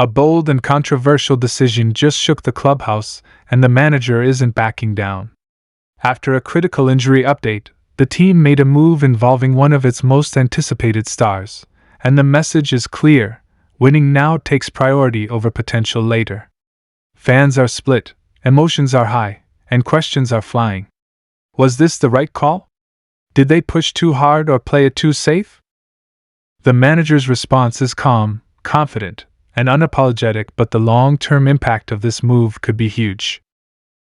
A bold and controversial decision just shook the clubhouse, and the manager isn't backing down. After a critical injury update, the team made a move involving one of its most anticipated stars, and the message is clear: winning now takes priority over potential later. Fans are split, emotions are high, and questions are flying. Was this the right call? Did they push too hard or play it too safe? The manager's response is calm, confident, and unapologetic, but the long-term impact of this move could be huge.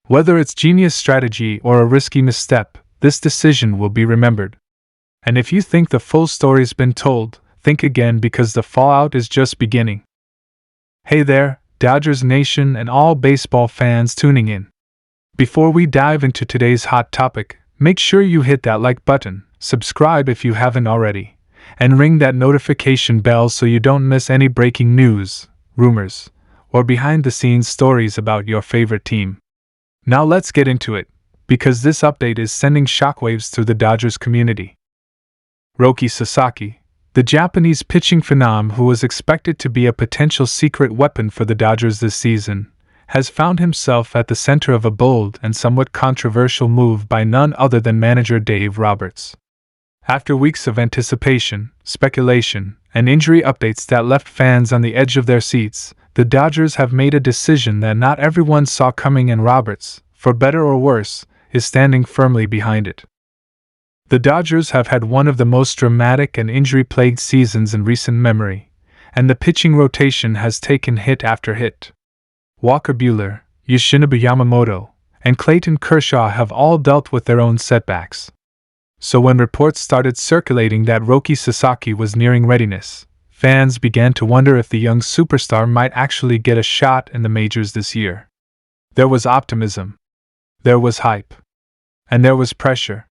Whether it's genius strategy or a risky misstep, this decision will be remembered. And if you think the full story's been told, think again, because the fallout is just beginning. Hey there, Dodgers Nation and all baseball fans tuning in. Before we dive into today's hot topic, make sure you hit that like button, subscribe if you haven't already, and ring that notification bell so you don't miss any breaking news, rumors, or behind-the-scenes stories about your favorite team. Now let's get into it, because this update is sending shockwaves through the Dodgers community. Roki Sasaki, the Japanese pitching phenom who was expected to be a potential secret weapon for the Dodgers this season, has found himself at the center of a bold and somewhat controversial move by none other than manager Dave Roberts. After weeks of anticipation, speculation, and injury updates that left fans on the edge of their seats, the Dodgers have made a decision that not everyone saw coming, and Roberts, for better or worse, is standing firmly behind it. The Dodgers have had one of the most dramatic and injury-plagued seasons in recent memory, and the pitching rotation has taken hit after hit. Walker Buehler, Yoshinobu Yamamoto, and Clayton Kershaw have all dealt with their own setbacks. So when reports started circulating that Roki Sasaki was nearing readiness, fans began to wonder if the young superstar might actually get a shot in the majors this year. There was optimism, there was hype, and there was pressure.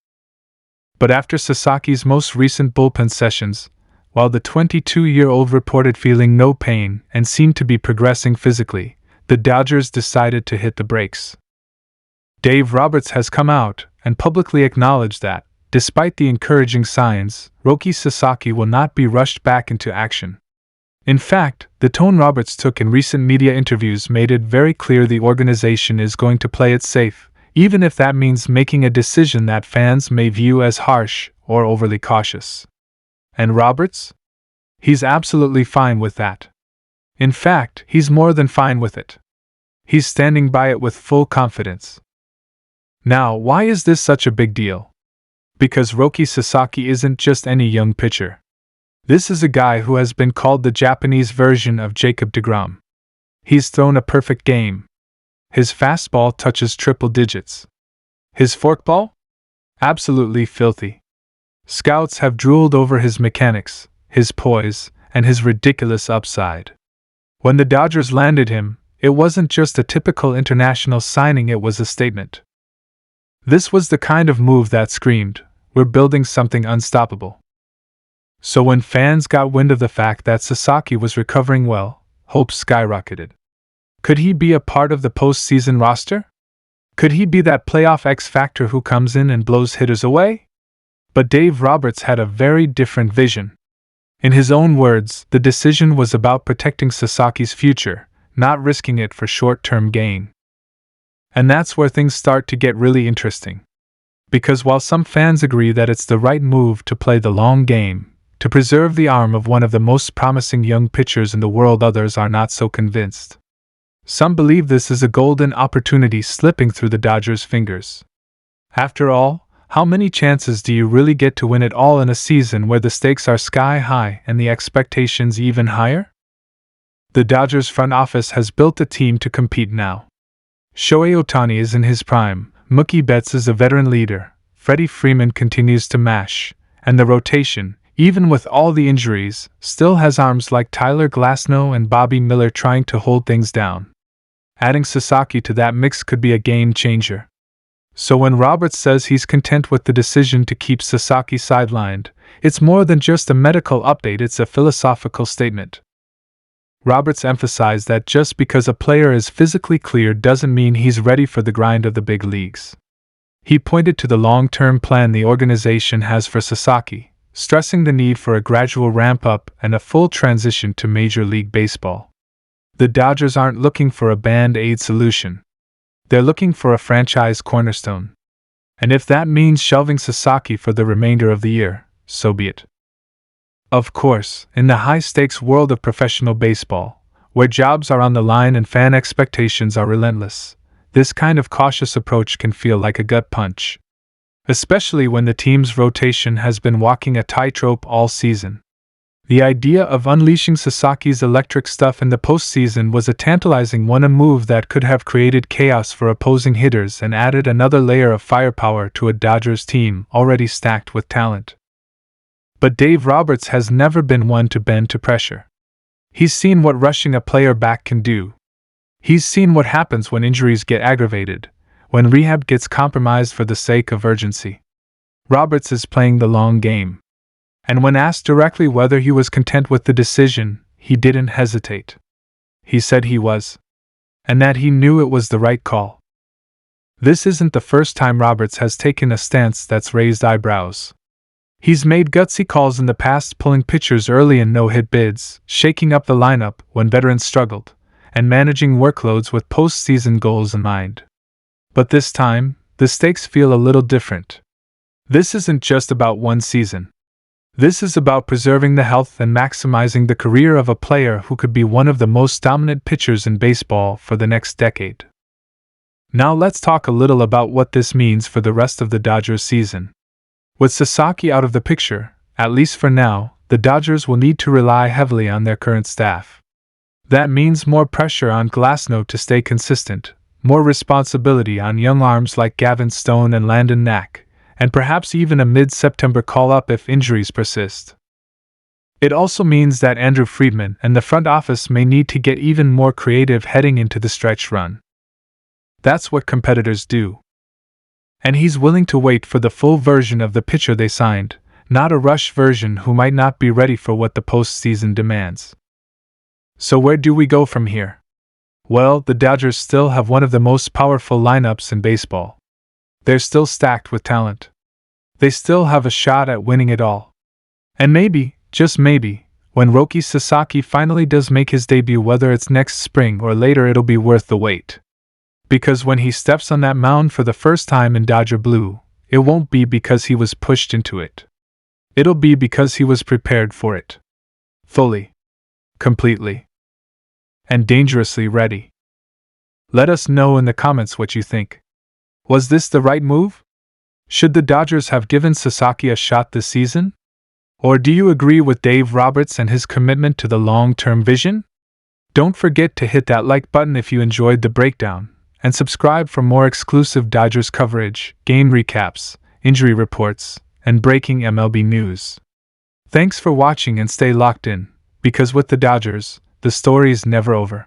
But after Sasaki's most recent bullpen sessions, while the 22-year-old reported feeling no pain and seemed to be progressing physically, the Dodgers decided to hit the brakes. Dave Roberts has come out and publicly acknowledged that, despite the encouraging signs, Roki Sasaki will not be rushed back into action. In fact, the tone Roberts took in recent media interviews made it very clear the organization is going to play it safe, even if that means making a decision that fans may view as harsh or overly cautious. And Roberts? He's absolutely fine with that. In fact, he's more than fine with it. He's standing by it with full confidence. Now, why is this such a big deal? Because Roki Sasaki isn't just any young pitcher. This is a guy who has been called the Japanese version of Jacob deGrom. He's thrown a perfect game. His fastball touches triple digits. His forkball? Absolutely filthy. Scouts have drooled over his mechanics, his poise, and his ridiculous upside. When the Dodgers landed him, it wasn't just a typical international signing, it was a statement. This was the kind of move that screamed, "We're building something unstoppable." So when fans got wind of the fact that Sasaki was recovering well, hopes skyrocketed. Could he be a part of the postseason roster? Could he be that playoff X factor who comes in and blows hitters away? But Dave Roberts had a very different vision. In his own words, the decision was about protecting Sasaki's future, not risking it for short-term gain. And that's where things start to get really interesting. Because while some fans agree that it's the right move to play the long game, to preserve the arm of one of the most promising young pitchers in the world, others are not so convinced. Some believe this is a golden opportunity slipping through the Dodgers' fingers. After all, how many chances do you really get to win it all in a season where the stakes are sky high and the expectations even higher? The Dodgers front office has built a team to compete now. Shohei Ohtani is in his prime, Mookie Betts is a veteran leader, Freddie Freeman continues to mash, and the rotation, even with all the injuries, still has arms like Tyler Glasnow and Bobby Miller trying to hold things down. Adding Sasaki to that mix could be a game changer. So when Roberts says he's content with the decision to keep Sasaki sidelined, it's more than just a medical update, it's a philosophical statement. Roberts emphasized that just because a player is physically cleared doesn't mean he's ready for the grind of the big leagues. He pointed to the long-term plan the organization has for Sasaki, stressing the need for a gradual ramp-up and a full transition to Major League Baseball. The Dodgers aren't looking for a band-aid solution. They're looking for a franchise cornerstone. And if that means shelving Sasaki for the remainder of the year, so be it. Of course, in the high-stakes world of professional baseball, where jobs are on the line and fan expectations are relentless, this kind of cautious approach can feel like a gut punch. Especially when the team's rotation has been walking a tightrope all season. The idea of unleashing Sasaki's electric stuff in the postseason was a tantalizing one, a move that could have created chaos for opposing hitters and added another layer of firepower to a Dodgers team already stacked with talent. But Dave Roberts has never been one to bend to pressure. He's seen what rushing a player back can do. He's seen what happens when injuries get aggravated, when rehab gets compromised for the sake of urgency. Roberts is playing the long game. And when asked directly whether he was content with the decision, he didn't hesitate. He said he was. And that he knew it was the right call. This isn't the first time Roberts has taken a stance that's raised eyebrows. He's made gutsy calls in the past, pulling pitchers early in no-hit bids, shaking up the lineup when veterans struggled, and managing workloads with postseason goals in mind. But this time, the stakes feel a little different. This isn't just about one season. This is about preserving the health and maximizing the career of a player who could be one of the most dominant pitchers in baseball for the next decade. Now let's talk a little about what this means for the rest of the Dodgers season. With Sasaki out of the picture, at least for now, the Dodgers will need to rely heavily on their current staff. That means more pressure on Glasnow to stay consistent, more responsibility on young arms like Gavin Stone and Landon Knack, and perhaps even a mid-September call-up if injuries persist. It also means that Andrew Friedman and the front office may need to get even more creative heading into the stretch run. That's what competitors do. And he's willing to wait for the full version of the pitcher they signed, not a rush version who might not be ready for what the postseason demands. So where do we go from here? Well, the Dodgers still have one of the most powerful lineups in baseball. They're still stacked with talent. They still have a shot at winning it all. And maybe, just maybe, when Roki Sasaki finally does make his debut, whether it's next spring or later, it'll be worth the wait. Because when he steps on that mound for the first time in Dodger blue, it won't be because he was pushed into it. It'll be because he was prepared for it. Fully. Completely. And dangerously ready. Let us know in the comments what you think. Was this the right move? Should the Dodgers have given Sasaki a shot this season? Or do you agree with Dave Roberts and his commitment to the long-term vision? Don't forget to hit that like button if you enjoyed the breakdown, and subscribe for more exclusive Dodgers coverage, game recaps, injury reports, and breaking MLB news. Thanks for watching and stay locked in, because with the Dodgers, the story is never over.